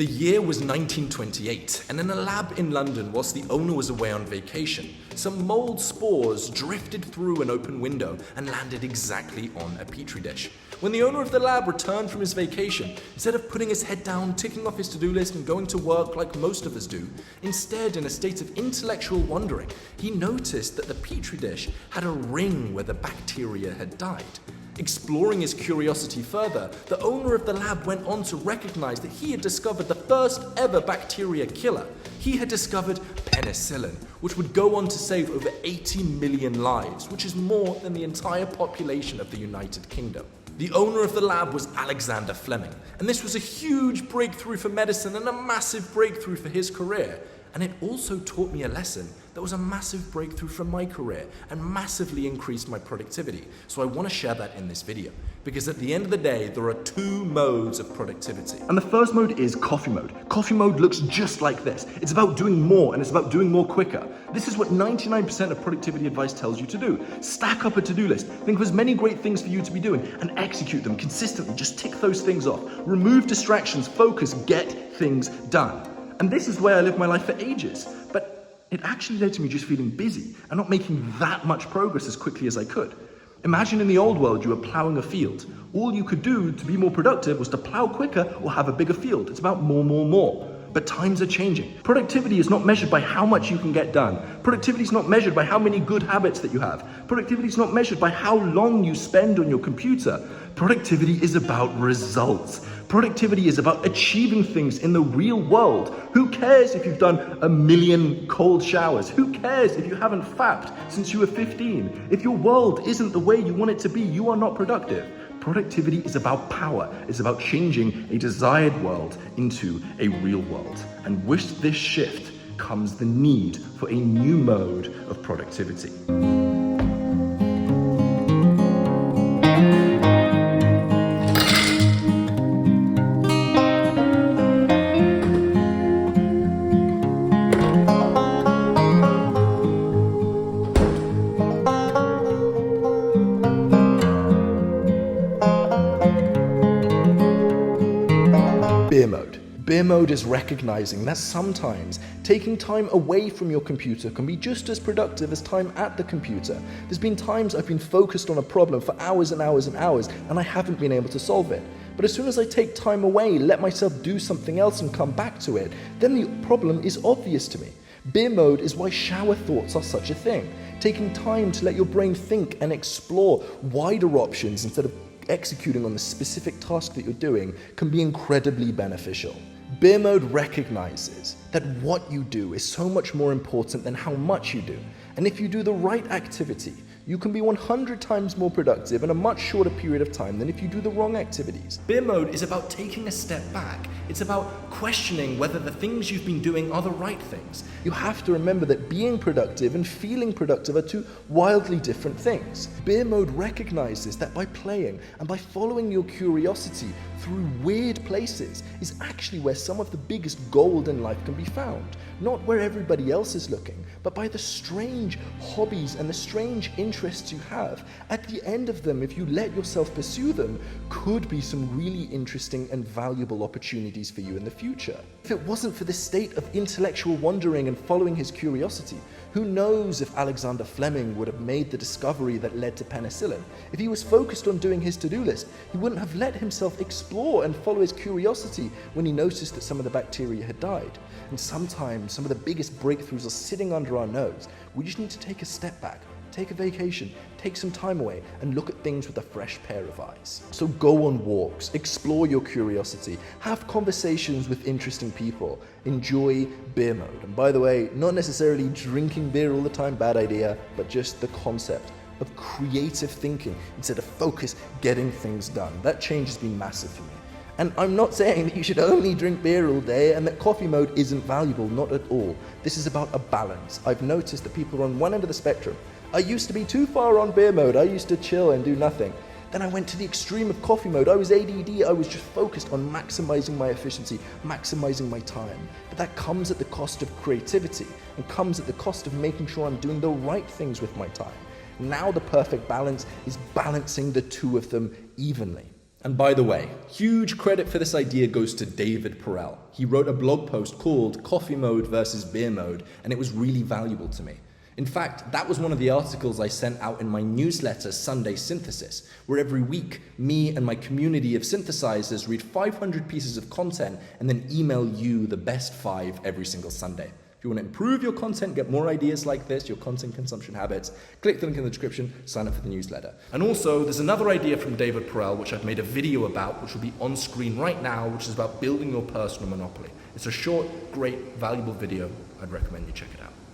The year was 1928, and in a lab in London, whilst the owner was away on vacation, some mold spores drifted through an open window and landed exactly on a petri dish. When the owner of the lab returned from his vacation, instead of putting his head down, ticking off his to-do list and going to work like most of us do, instead, in a state of intellectual wondering, he noticed that the petri dish had a ring where the bacteria had died. Exploring his curiosity further, the owner of the lab went on to recognize that he had discovered the first ever bacteria killer. He had discovered penicillin, which would go on to save over 80 million lives, which is more than the entire population of the United Kingdom. The owner of the lab was Alexander Fleming, and this was a huge breakthrough for medicine and a massive breakthrough for his career. And it also taught me a lesson that was a massive breakthrough for my career and massively increased my productivity. So I want to share that in this video, because at the end of the day, there are two modes of productivity. And the first mode is coffee mode. Coffee mode looks just like this. It's about doing more, and it's about doing more quicker. This is what 99% of productivity advice tells you to do. Stack up a to-do list. Think of as many great things for you to be doing and execute them consistently. Just tick those things off. Remove distractions, focus, get things done. And this is the way I lived my life for ages. But it actually led to me just feeling busy and not making that much progress as quickly as I could. Imagine in the old world you were plowing a field. All you could do to be more productive was to plow quicker or have a bigger field. It's about more. But times are changing. Productivity is not measured by how much you can get done. Productivity is not measured by how many good habits that you have. Productivity is not measured by how long you spend on your computer. Productivity is about results. Productivity is about achieving things in the real world. Who cares if you've done 1 million cold showers? Who cares if you haven't fapped since you were 15? If your world isn't the way you want it to be, you are not productive. Productivity is about power. It's about changing a desired world into a real world. And with this shift comes the need for a new mode of productivity. Beer mode. Beer mode is recognizing that sometimes taking time away from your computer can be just as productive as time at the computer. There's been times I've been focused on a problem for hours and hours and hours, and I haven't been able to solve it. But as soon as I take time away, let myself do something else and come back to it, then the problem is obvious to me. Beer mode is why shower thoughts are such a thing. Taking time to let your brain think and explore wider options instead of executing on the specific task that you're doing can be incredibly beneficial. Beer mode recognizes that what you do is so much more important than how much you do. And if you do the right activity, you can be 100 times more productive in a much shorter period of time than if you do the wrong activities. Beer mode is about taking a step back. It's about questioning whether the things you've been doing are the right things. You have to remember that being productive and feeling productive are two wildly different things. Beer mode recognizes that by playing and by following your curiosity through weird places is actually where some of the biggest gold in life can be found. Not where everybody else is looking, but by the strange hobbies and the strange interests you have. At the end of them, if you let yourself pursue them, could be some really interesting and valuable opportunities for you in the future. If it wasn't for this state of intellectual wandering and following his curiosity, who knows if Alexander Fleming would have made the discovery that led to penicillin? If he was focused on doing his to-do list, he wouldn't have let himself explore and follow his curiosity when he noticed that some of the bacteria had died. And sometimes some of the biggest breakthroughs are sitting under our nose. We just need to take a step back, take a vacation, take some time away, and look at things with a fresh pair of eyes. So go on walks, explore your curiosity, have conversations with interesting people, enjoy beer mode. And by the way, not necessarily drinking beer all the time, bad idea, but just the concept of creative thinking instead of focus getting things done. That change has been massive for me. And I'm not saying that you should only drink beer all day and that coffee mode isn't valuable, not at all. This is about a balance. I've noticed that people are on one end of the spectrum. I used to be too far on beer mode. I used to chill and do nothing. Then I went to the extreme of coffee mode. I was ADD. I was just focused on maximizing my efficiency, maximizing my time. But that comes at the cost of creativity and comes at the cost of making sure I'm doing the right things with my time. Now the perfect balance is balancing the two of them evenly. And by the way, huge credit for this idea goes to David Perel. He wrote a blog post called Coffee Mode versus Beer Mode, and it was really valuable to me. In fact, that was one of the articles I sent out in my newsletter, Sunday Synthesis, where every week, me and my community of synthesizers read 500 pieces of content and then email you the best 5 every single Sunday. If you want to improve your content, get more ideas like this, your content consumption habits, click the link in the description, sign up for the newsletter. And also, there's another idea from David Perel, which I've made a video about, which will be on screen right now, which is about building your personal monopoly. It's a short, great, valuable video. I'd recommend you check it out.